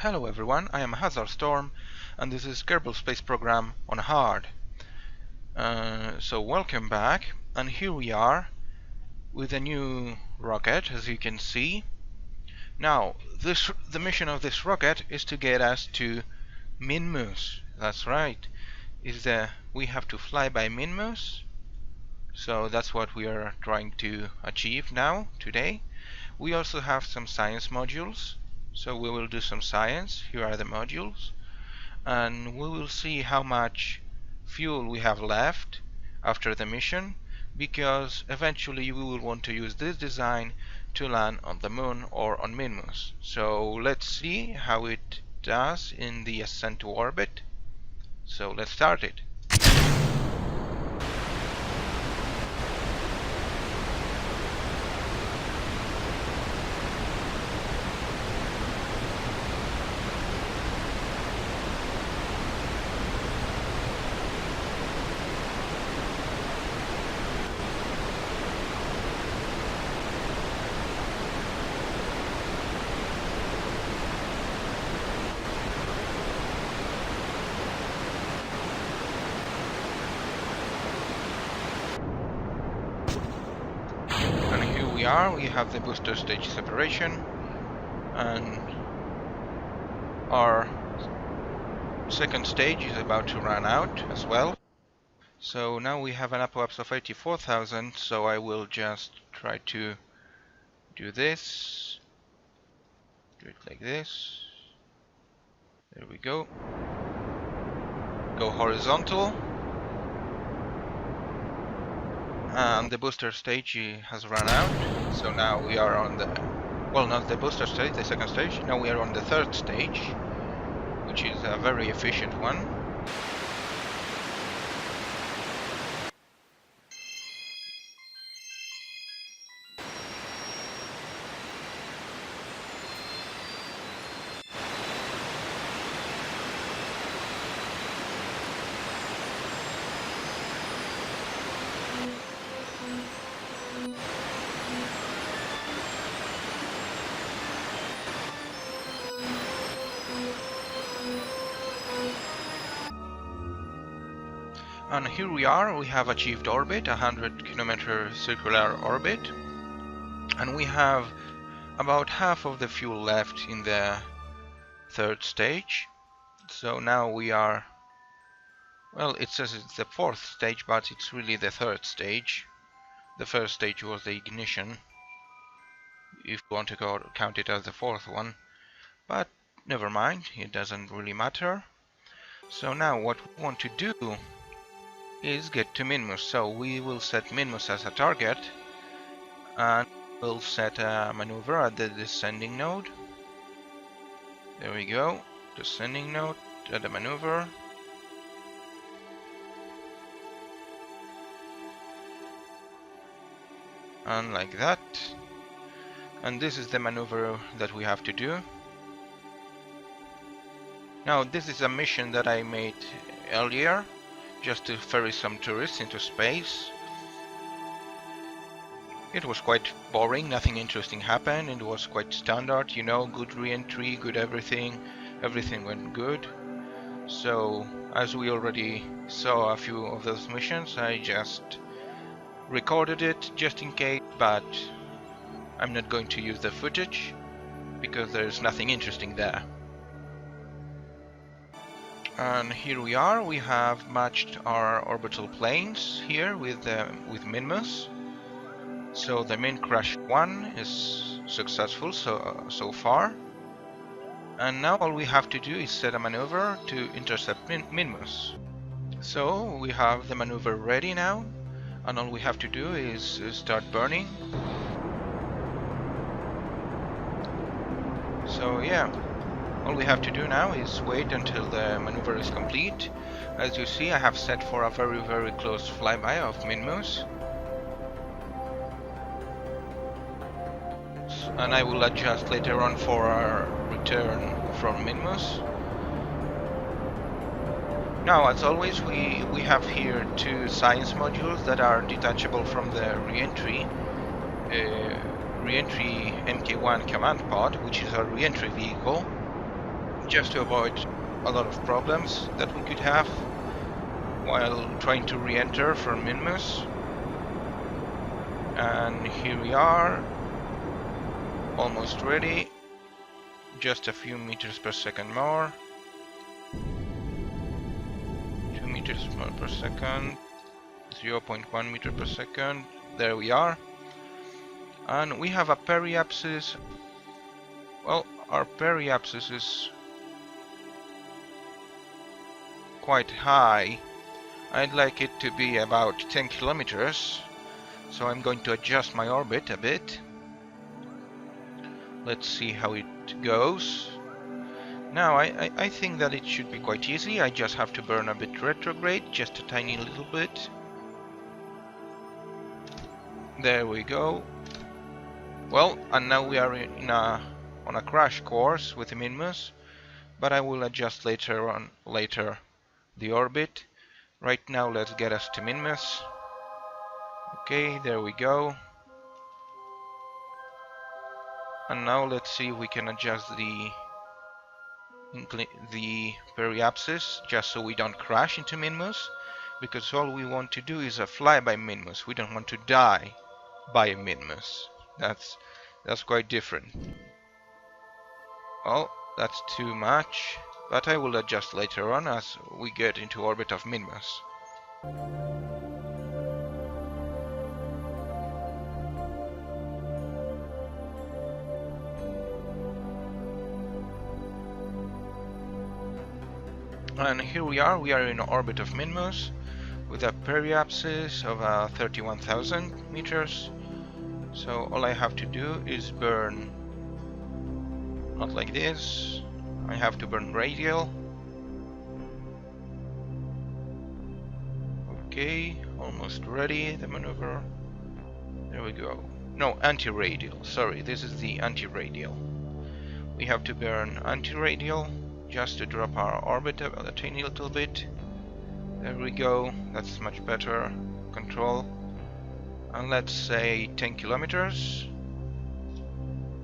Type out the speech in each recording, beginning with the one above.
Hello everyone, I am Hazard Storm and this is Kerbal Space Program on hard. So welcome back, and here we are with a new rocket, as you can see. Now the mission of this rocket is to get us to MinMus. That's right, we have to fly by MinMus. So that's what we are trying to achieve now, today. We also have some science modules, so we will do some science. Here are the modules, and we will see how much fuel we have left after the mission, because eventually we will want to use this design to land on the moon or on Minmus. So let's see how it does in the ascent to orbit. So let's start it. We have the booster stage separation, and our second stage is about to run out as well. So now we have an apoapse of 84,000, so I will just try to do this. Do it like this. There we go. Go horizontal. And the booster stage has run out, so now we are on the, well, not the booster stage, the second stage. Now we are on the third stage, which is a very efficient one. And here we are, we have achieved orbit, 100-kilometer circular orbit, and we have about half of the fuel left in the third stage. So now we are, well, it says it's the fourth stage, but it's really the third stage. The first stage was the ignition, if you want to count it as the fourth one, but never mind, it doesn't really matter. So now what we want to do is get to Minmus. So we will set Minmus as a target, and we'll set a maneuver at the descending node. There we go, descending node at the maneuver. And like that. And this is the maneuver that we have to do. Now this is a mission that I made earlier, just to ferry some tourists into space. It was quite boring, nothing interesting happened, it was quite standard, you know, good re-entry, good everything went good. So, as we already saw a few of those missions, I just recorded it just in case, but I'm not going to use the footage, because there's nothing interesting there. And here we are, we have matched our orbital planes here with Minmus. So the main crash 1 is successful so far. And now all we have to do is set a maneuver to intercept Minmus. So we have the maneuver ready now, and all we have to do is start burning. So yeah. All we have to do now is wait until the maneuver is complete. As you see, I have set for a very close flyby of Minmus. And I will adjust later on for our return from Minmus. Now, as always, we have here two science modules that are detachable from the re-entry MK1 command pod, which is our re-entry vehicle. just to avoid a lot of problems that we could have while trying to re-enter from MinMus. And here we are, almost ready. Just a few meters per second more. 2 meters more per second. 0.1 meter per second. There we are. And we have a periapsis. Well, our periapsis is quite high. I'd like it to be about 10 kilometers. So I'm going to adjust my orbit a bit. Let's see how it goes. Now I think that it should be quite easy. I just have to burn a bit retrograde, just a tiny little bit. There we go. Well, and now we are on a crash course with the MinMus, but I will adjust later the orbit. Right now let's get us to MinMus. Okay, there we go. And now let's see if we can adjust the periapsis just so we don't crash into MinMus, because all we want to do is a flyby MinMus. We don't want to die by a MinMus. That's quite different. Oh, that's too much, but I will adjust later on as we get into orbit of MinMus. And here we are in orbit of MinMus with a periapsis of 31,000 meters. So all I have to do is burn, not like this, I have to burn radial. Okay, almost ready, the maneuver. There we go. No, anti-radial, sorry, this is the anti-radial. We have to burn anti-radial just to drop our orbit a tiny little bit. There we go, that's much better control. And let's say 10 kilometers.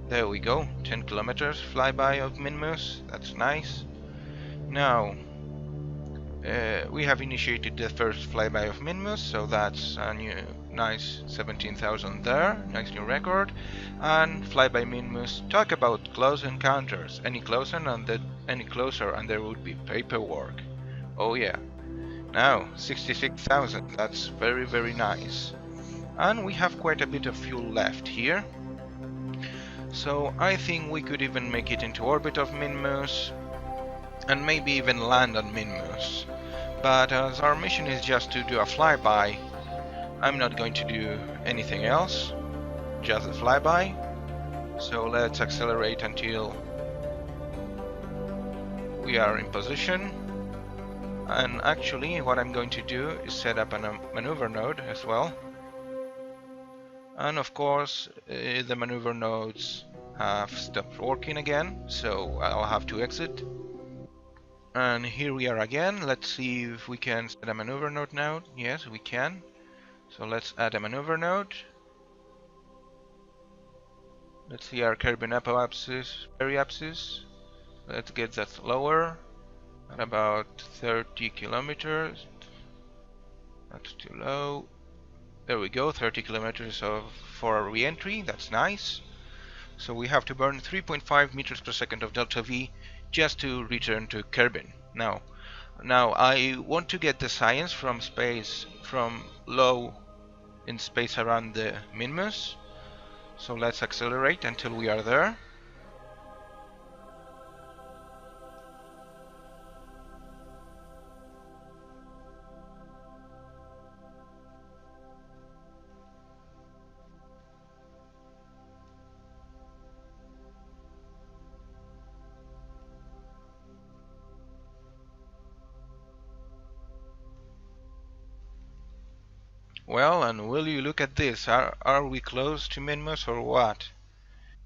There we go, 10 kilometers flyby of MinMus, that's nice. Now, we have initiated the first flyby of MinMus, so that's a new nice 17,000 there, nice new record. And flyby MinMus, talk about close encounters, any closer and there would be paperwork. Oh yeah. Now, 66,000, that's very, very nice. And we have quite a bit of fuel left here. So I think we could even make it into orbit of MinMus and maybe even land on MinMus. But as our mission is just to do a flyby, I'm not going to do anything else, just a flyby. So let's accelerate until we are in position. And actually what I'm going to do is set up a maneuver node as well. And of course the maneuver nodes have stopped working again, so I'll have to exit. And here we are again. Let's see if we can set a maneuver node now. Yes, we can. So let's add a maneuver node. Let's see our Kerbin periapsis. Let's get that lower at about 30 kilometers. That's too low. There we go, 30 kilometers for a re-entry. That's nice. So we have to burn 3.5 meters per second of delta V just to return to Kerbin. Now I want to get the science from space, from low in space around the MinMus. So let's accelerate until we are there. Well, and will you look at this? Are we close to MinMus or what?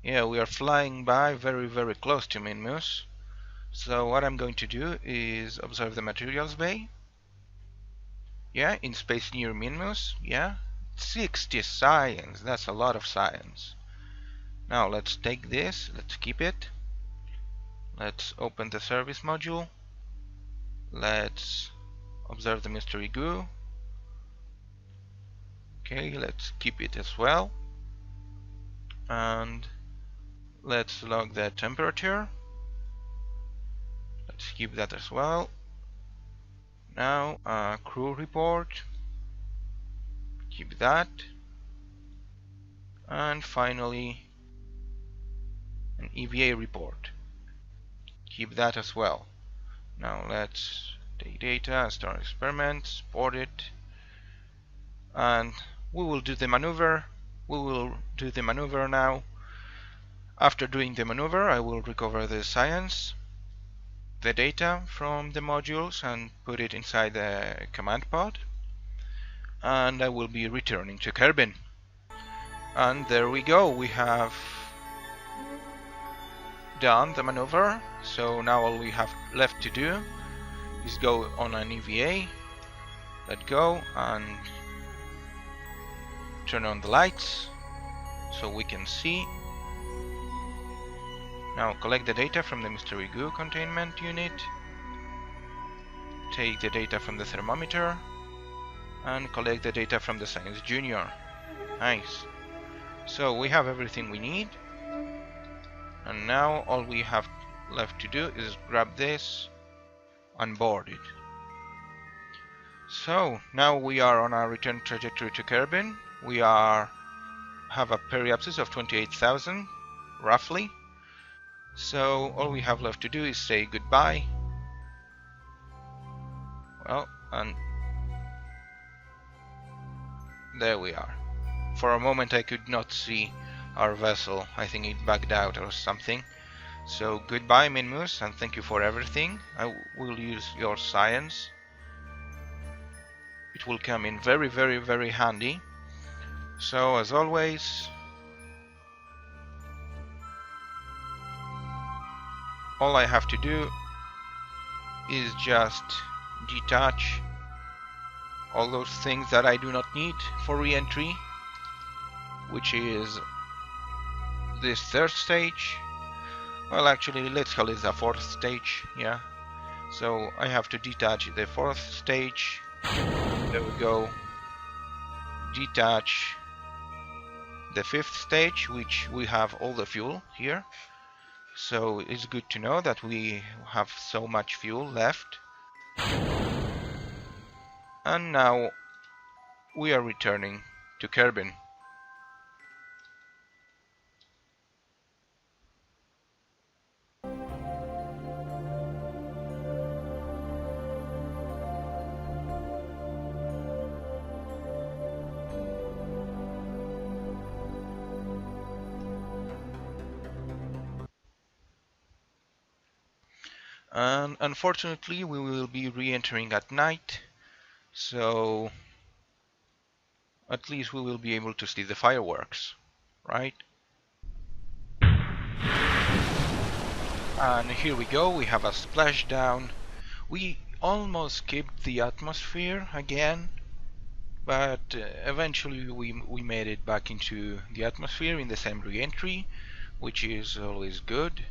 Yeah, we are flying by very, very close to MinMus. So what I'm going to do is observe the materials bay. Yeah, in space near MinMus. Yeah, 60 science. That's a lot of science. Now let's take this. Let's keep it. Let's open the service module. Let's observe the mystery goo. Okay, let's keep it as well. And let's log the temperature. Let's keep that as well. Now, crew report. Keep that. And finally, an EVA report. Keep that as well. Now let's take data, start experiment, support it, and we will do the maneuver. We will do the maneuver now. After doing the maneuver, I will recover the science, the data from the modules, and put it inside the command pod, and I will be returning to Kerbin. And there we go, we have done the maneuver. So now all we have left to do is go on an EVA, let go, and turn on the lights so we can see. Now collect the data from the mystery goo containment unit, take the data from the thermometer, and collect the data from the Science Junior. Nice. So we have everything we need, and now all we have left to do is grab this and board it. So now we are on our return trajectory to Kerbin. We have a periapsis of 28,000 roughly. So all we have left to do is say goodbye. Well, and there we are. For a moment I could not see our vessel. I think it bugged out or something. So goodbye MinMus, and thank you for everything. I will use your science. It will come in very, very, very handy. So as always, all I have to do is just detach all those things that I do not need for re-entry, which is this third stage. Well, actually, let's call it the fourth stage, yeah. So I have to detach the fourth stage. There we go. Detach the fifth stage, which we have all the fuel here. So it's good to know that we have so much fuel left. And now we are returning to Kerbin. And unfortunately we will be re-entering at night, so at least we will be able to see the fireworks, right? And here we go, we have a splashdown. We almost skipped the atmosphere again, but eventually we made it back into the atmosphere in the same re-entry, which is always good.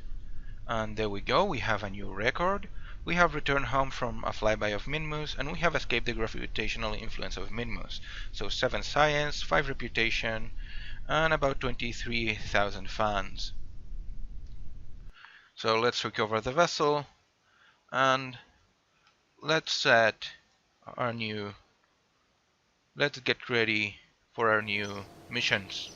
And there we go, we have a new record. We have returned home from a flyby of MinMus, and we have escaped the gravitational influence of MinMus. So 7 science, 5 reputation, and about 23,000 fans. So let's recover the vessel, and let's get ready for our new missions.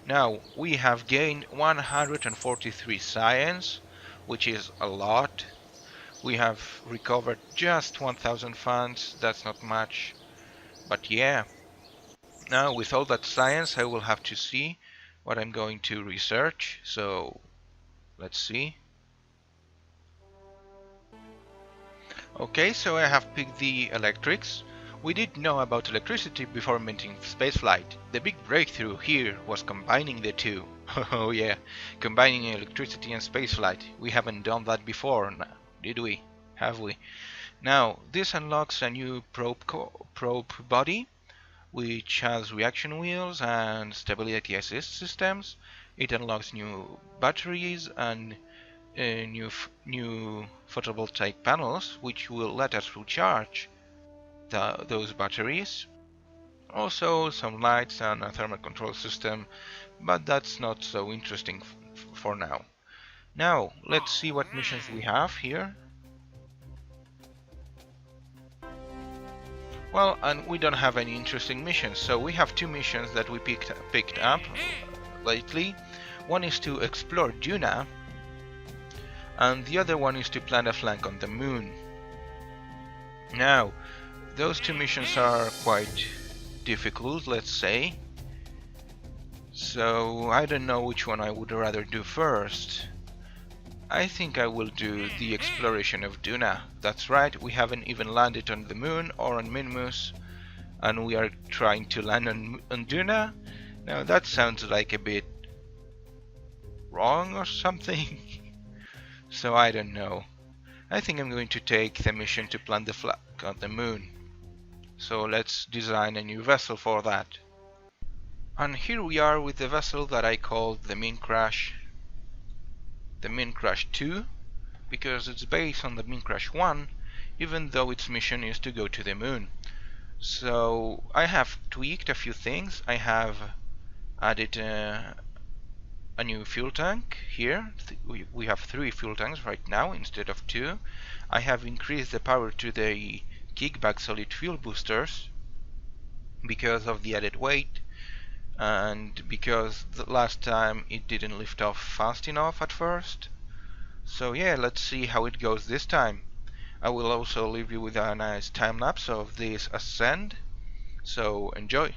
Now we have gained 143 science, which is a lot. We have recovered just 1000 funds, that's not much, but yeah. Now with all that science I will have to see what I'm going to research, so let's see. Okay, so I have picked the electrics. We did know about electricity before inventing spaceflight. The big breakthrough here was combining the two. Oh yeah, combining electricity and spaceflight. We haven't done that before, did we? Have we? Now, this unlocks a new probe body, which has reaction wheels and stability assist systems, It unlocks new batteries and new photovoltaic panels, which will let us recharge those batteries. Also some lights and a thermal control system, but that's not so interesting for now. Now let's see what missions we have here. Well, and we don't have any interesting missions, so we have two missions that we picked up lately. One is to explore Duna, and the other one is to plant a flank on the moon. Now, those two missions are quite difficult, let's say. So I don't know which one I would rather do first. I think I will do the exploration of Duna. That's right, we haven't even landed on the moon or on MinMus, and we are trying to land on Duna. Now that sounds like a bit wrong or something. So I don't know. I think I'm going to take the mission to plant the flag on the moon. So let's design a new vessel for that. And here we are with the vessel that I called the Min Crash 2, because it's based on the Min Crash 1, even though its mission is to go to the moon. So I have tweaked a few things. I have added a new fuel tank here. We have 3 fuel tanks right now instead of 2. I have increased the power to the kickback solid fuel boosters because of the added weight, and because the last time it didn't lift off fast enough at first. So yeah, let's see how it goes this time. I will also leave you with a nice time lapse of this ascent, so enjoy.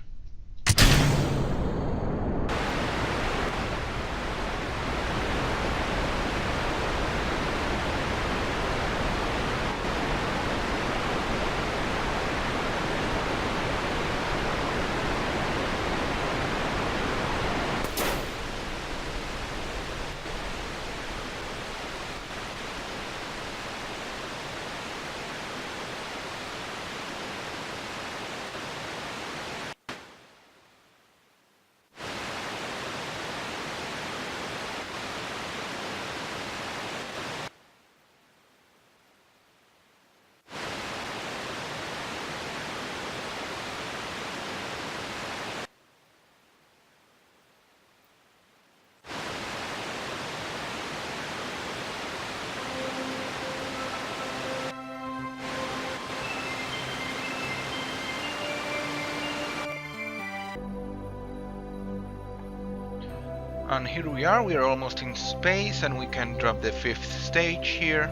And here we are almost in space, and we can drop the 5th stage here.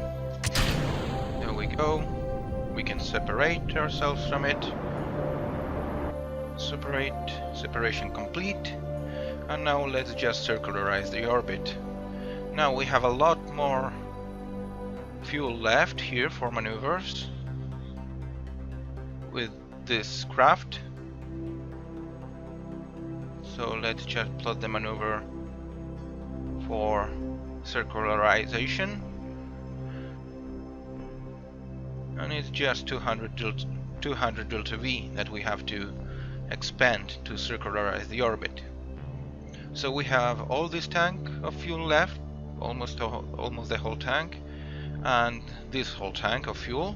There we go. We can separate ourselves from it. Separation complete. And now let's just circularize the orbit. Now we have a lot more fuel left here for maneuvers with this craft. So let's just plot the maneuver for circularization, and it's just 200 delta V that we have to expand to circularize the orbit. So we have all this tank of fuel left, almost the whole tank, and this whole tank of fuel.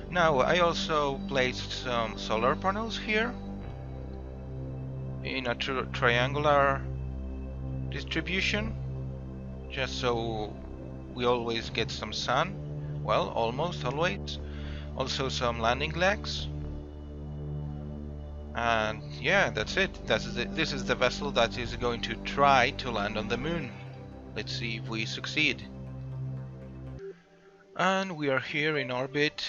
Now I also placed some solar panels here in a triangular distribution, just so we always get some sun. Well, almost always. Also some landing legs. And yeah, that's it. This is the vessel that is going to try to land on the moon. Let's see if we succeed. And we are here in orbit,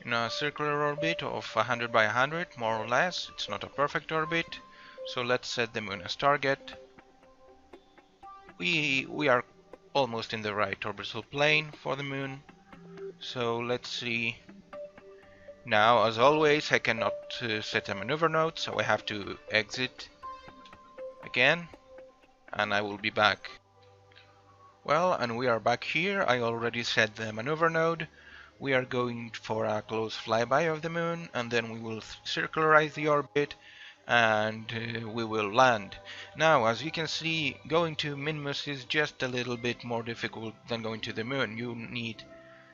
in a circular orbit of 100 by 100, more or less. It's not a perfect orbit. So let's set the moon as target. We are almost in the right orbital plane for the moon. So let's see. Now, as always, I cannot set a maneuver node, so I have to exit again, and I will be back. Well, and we are back here. I already set the maneuver node. We are going for a close flyby of the moon, and then we will circularize the orbit, and we will land. Now, as you can see, going to MinMus is just a little bit more difficult than going to the moon. You need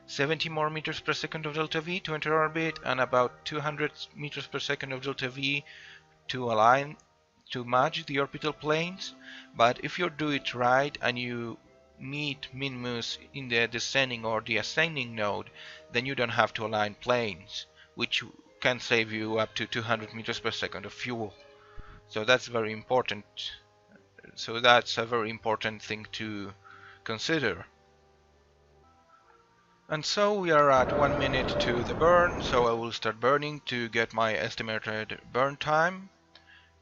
70 more meters per second of delta V to enter orbit, and about 200 meters per second of delta V to align to match the orbital planes. But if you do it right and you meet MinMus in the descending or the ascending node, then you don't have to align planes, which can save you up to 200 meters per second of fuel. So that's very important. So that's a very important thing to consider. And so we are at 1 minute to the burn, so I will start burning to get my estimated burn time.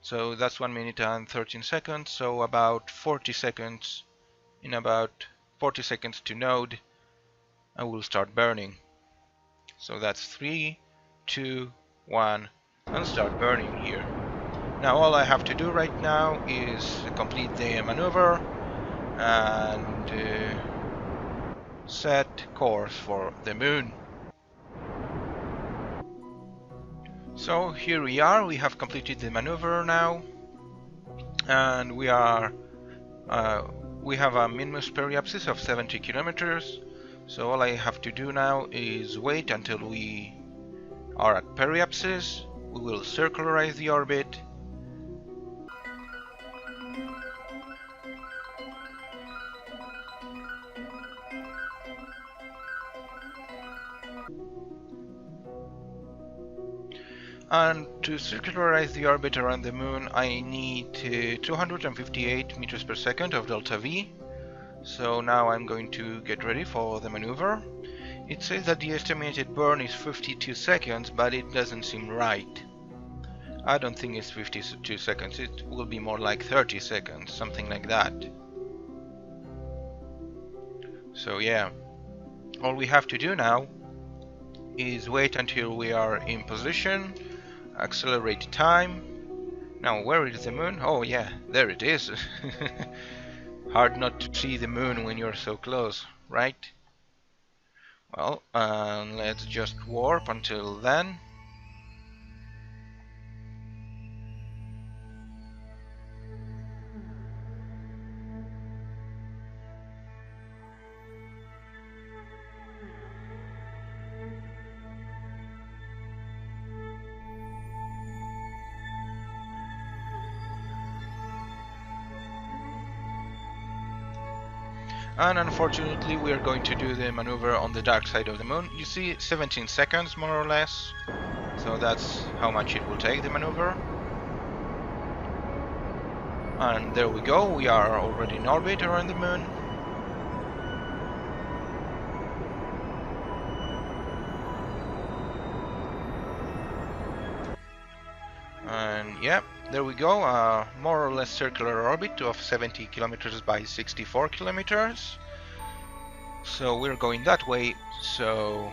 So that's 1 minute and 13 seconds, so about 40 seconds. In about 40 seconds to node, I will start burning. So that's 3, 2, 1, and start burning here. Now all I have to do right now is complete the maneuver and set course for the moon. So here we are, we have completed the maneuver now, and we have a MinMus periapsis of 70 kilometers. So all I have to do now is wait until we are at periapsis. We will circularize the orbit. And to circularize the orbit around the moon, I need 258 meters per second of delta V. So now I'm going to get ready for the maneuver. It says that the estimated burn is 52 seconds, but it doesn't seem right. I don't think it's 52 seconds, it will be more like 30 seconds, something like that. So yeah, all we have to do now is wait until we are in position, accelerate time. Now where is the moon? Oh yeah, there it is. Hard not to see the moon when you're so close, right? Well, let's just warp until then. And unfortunately we are going to do the maneuver on the dark side of the moon. You see 17 seconds more or less, so that's how much it will take, the maneuver. And there we go, we are already in orbit around the moon. And yeah, there we go, more or less circular orbit of 70 kilometers by 64 kilometers. So we're going that way, so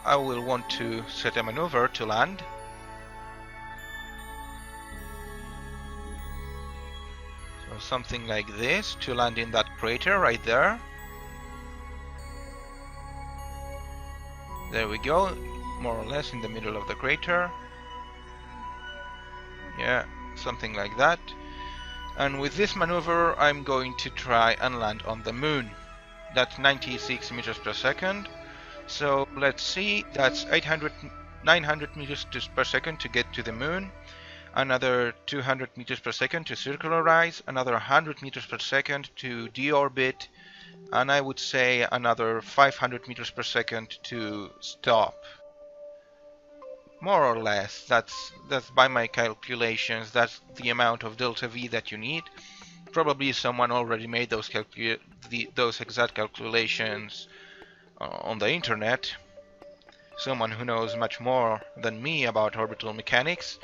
I will want to set a maneuver to land. So something like this, to land in that crater right there. There we go, more or less in the middle of the crater. Yeah, something like that. And with this maneuver I'm going to try and land on the moon. That's 96 meters per second. So let's see, that's 900 meters per second to get to the moon. Another 200 meters per second to circularize, another 100 meters per second to deorbit, and I would say another 500 meters per second to stop. More or less, that's by my calculations, that's the amount of delta V that you need. Probably someone already made those exact calculations on the internet. Someone who knows much more than me about orbital mechanics,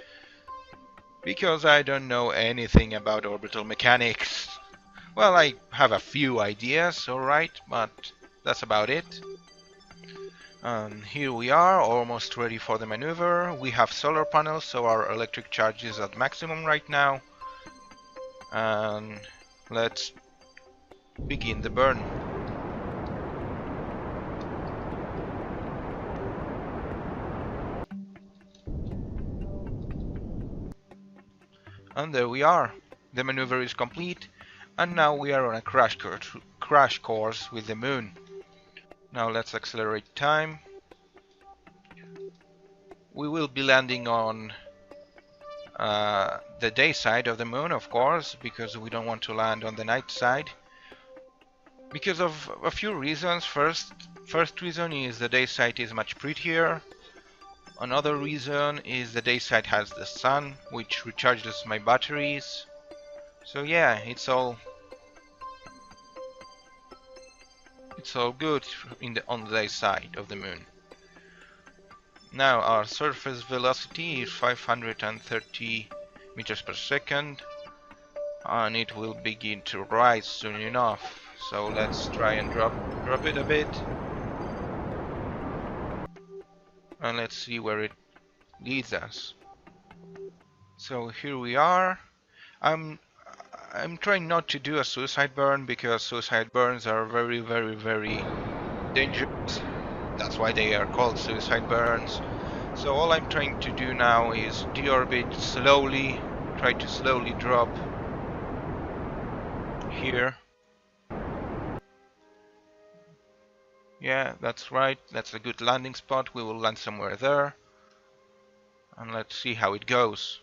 because I don't know anything about orbital mechanics. Well, I have a few ideas, alright, but that's about it. Here we are, almost ready for the maneuver. We have solar panels, so our electric charge is at maximum right now. And let's begin the burn. And there we are. The maneuver is complete, and now we are on a crash course with the moon. Now let's accelerate time. We will be landing on the day side of the moon, of course, because we don't want to land on the night side. Because of a few reasons. First reason is the day side is much prettier. Another reason is the day side has the sun, which recharges my batteries. So yeah, it's all good on the day side of the moon. Now our surface velocity is 530 meters per second, and it will begin to rise soon enough. So let's try and drop it a bit, and let's see where it leads us. So here we are. I'm trying not to do a suicide burn because suicide burns are very, very, very dangerous. That's why they are called suicide burns. So all I'm trying to do now is deorbit slowly, try to slowly drop here. Yeah, that's right, that's a good landing spot. We will land somewhere there, and let's see how it goes.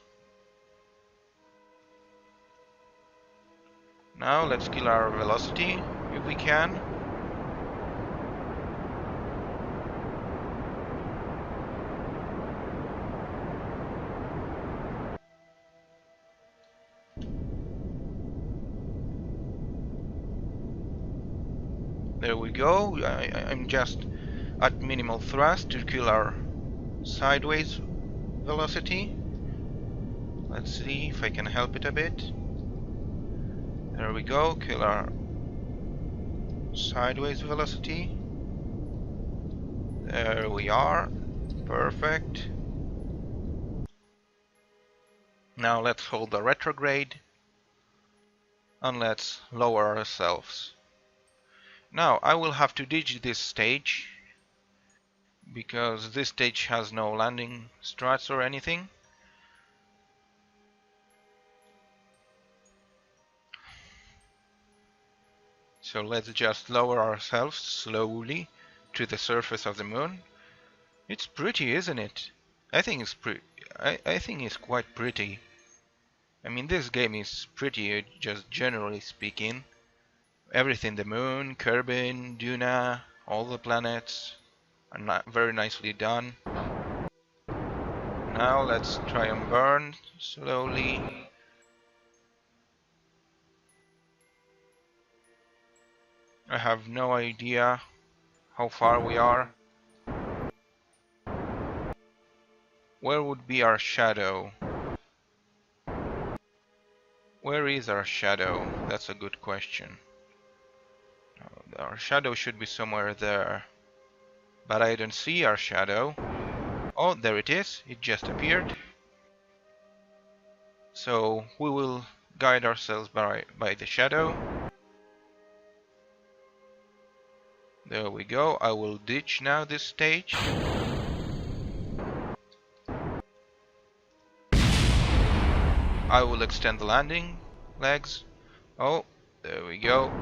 Now let's kill our velocity if we can. There we go. I'm just at minimal thrust to kill our sideways velocity. Let's see if I can help it a bit. There we go, kill our sideways velocity. There we are, perfect. Now let's hold the retrograde and let's lower ourselves. Now I will have to ditch this stage because this stage has no landing struts or anything. So let's just lower ourselves slowly to the surface of the moon. It's pretty, isn't it? I think it's I think it's quite pretty. I mean, this game is pretty, just generally speaking. Everything, the moon, Kerbin, Duna, all the planets are very nicely done. Now let's try and burn slowly. I have no idea how far we are. Where would be our shadow? Where is our shadow? That's a good question. Our shadow should be somewhere there. But I don't see our shadow. Oh, there it is. It just appeared. So we will guide ourselves by the shadow. There we go. I will ditch now this stage. I will extend the landing legs. Oh, there we go.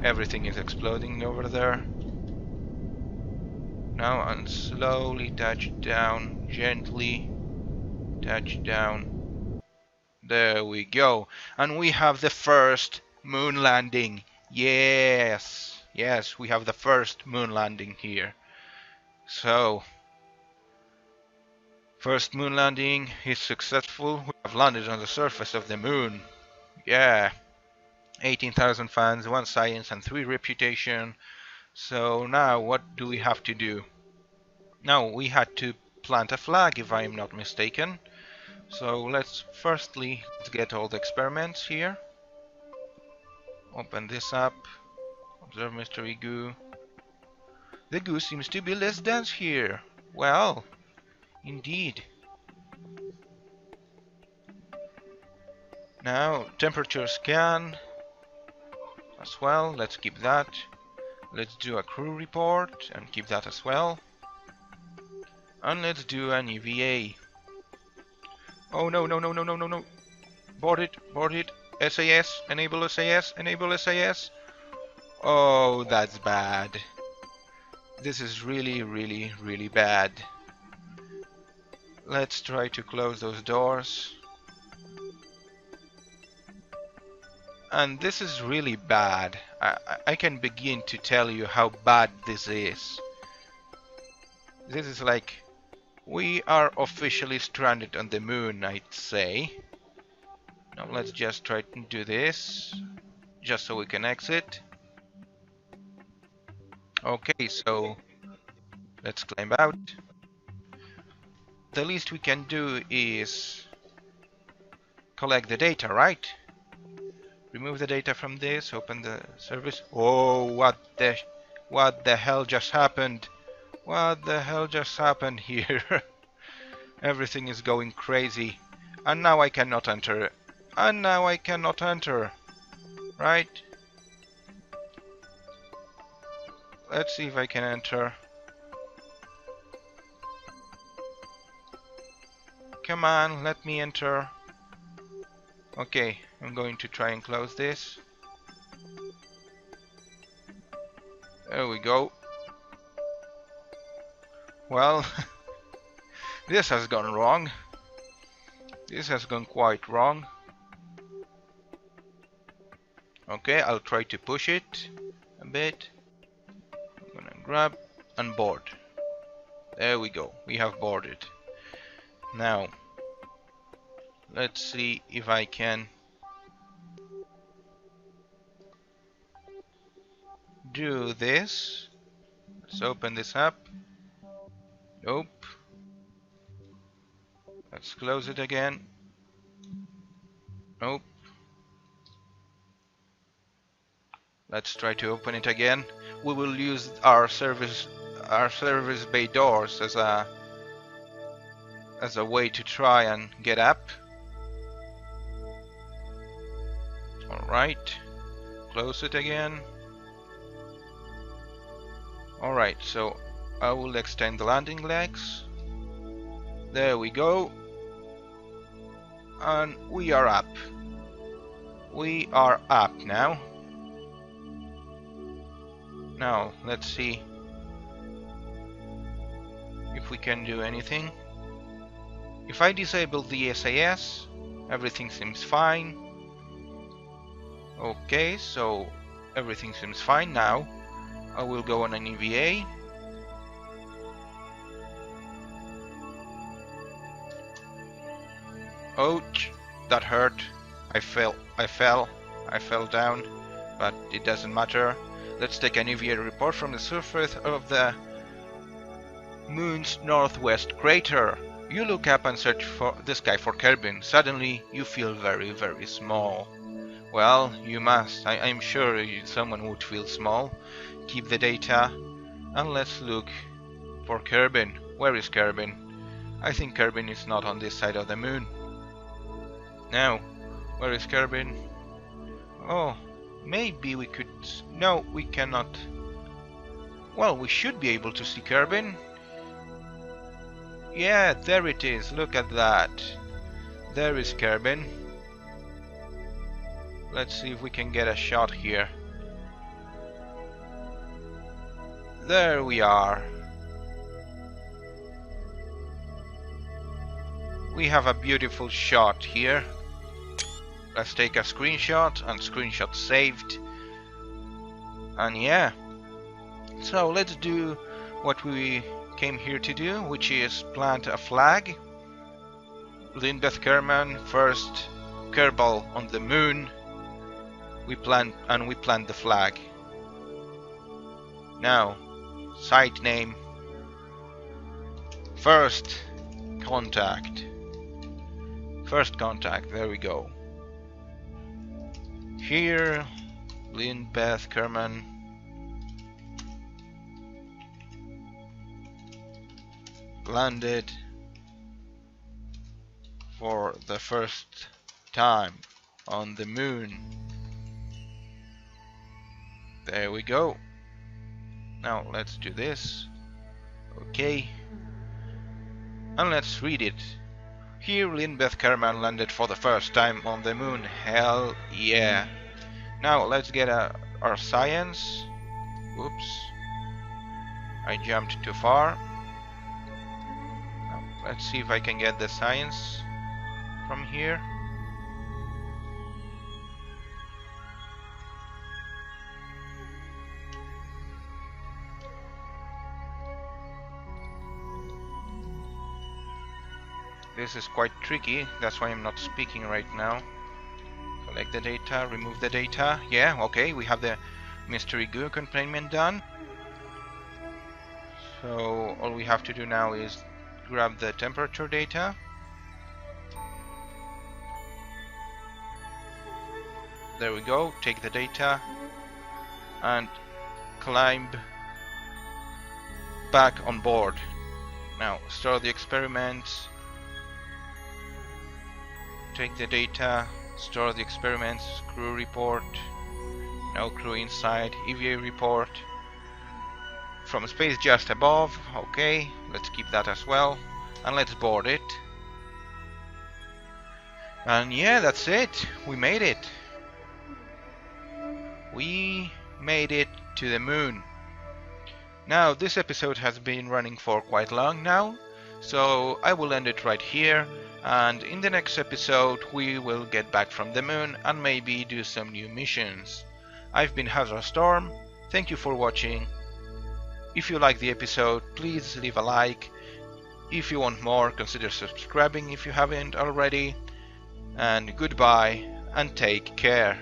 Everything is exploding over there. Now and slowly touch down, gently touch down. There we go. And we have the first moon landing. Yes, yes, we have the first moon landing here. So, first moon landing is successful. We have landed on the surface of the moon. Yeah. 18,000 fans, 1 science and 3 reputation. So now what do we have to do? Now we had to plant a flag if I am not mistaken. So let's get all the experiments here. Open this up. Observe mystery goo. The goo seems to be less dense here. Well, indeed. Now temperature scan as well. Let's keep that. Let's do a crew report and keep that as well. And let's do an EVA. Oh no, no, no, no, no, no, no. Board it, board it. SAS, enable SAS, enable SAS. Oh, that's bad. This is really, really, really bad. Let's try to close those doors. And this is really bad. I can begin to tell you how bad this is. This is like, we are officially stranded on the moon, I'd say. Now let's just try to do this, just so we can exit. Okay, so let's climb out. The least we can do is collect the data, right? Remove the data from this, open the service. Oh, what the hell just happened? What the hell just happened here? Everything is going crazy. And now I cannot enter. And now I cannot enter. Right? Let's see if I can enter. Come on, let me enter. Okay, I'm going to try and close this. There we go. Well, this has gone wrong. This has gone quite wrong. Okay, I'll try to push it a bit. I'm gonna grab and board. There we go. We have boarded. Now, let's see if I can do this. Let's open this up. Nope. Let's close it again. Nope. Let's try to open it again. We will use our service bay doors as a way to try and get up. Alright. Close it again. Alright, so I will extend the landing legs. There we go. And we are up. We are up now. Now, let's see if we can do anything. If I disable the SAS, everything seems fine. Okay, so everything seems fine now. I will go on an EVA. Ouch, that hurt. I fell down, but it doesn't matter. Let's take an EVA report from the surface of the moon's northwest crater. You look up and search for the sky for Kerbin. Suddenly, you feel very, very small. Well, you must. I'm sure someone would feel small. Keep the data, and let's look for Kerbin. Where is Kerbin? I think Kerbin is not on this side of the moon. Now, where is Kerbin? Oh, maybe we could... No, we cannot. Well, we should be able to see Kerbin. Yeah, there it is. Look at that. There is Kerbin. Let's see if we can get a shot here. There we are. We have a beautiful shot here. Let's take a screenshot, and screenshot saved. And yeah. So let's do what we came here to do, which is plant a flag. Lindbeth Kerman, first Kerbal on the moon. We plant the flag. Now, site name. First contact. First contact, there we go. Here, Lindbeth Kerman. Landed for the first time on the moon. There we go. Now let's do this. Okay. And let's read it. Here Lindbeth Kerman landed for the first time on the moon. Hell yeah. Now let's get our science. Oops. I jumped too far. Now, let's see if I can get the science from here. This is quite tricky, that's why I'm not speaking right now. Collect the data, remove the data. Yeah, okay, we have the mystery goo containment done. So all we have to do now is grab the temperature data. There we go, take the data and climb back on board. Now store the experiments. Take the data, store the experiments, crew report, no crew inside, EVA report, from space just above, okay, let's keep that as well, and let's board it. And yeah, that's it, we made it. We made it to the moon. Now, this episode has been running for quite long now, so I will end it right here. And in the next episode we will get back from the moon and maybe do some new missions. I've been Hazard Storm, thank you for watching. If you like the episode, please leave a like. If you want more, consider subscribing if you haven't already. And goodbye and take care.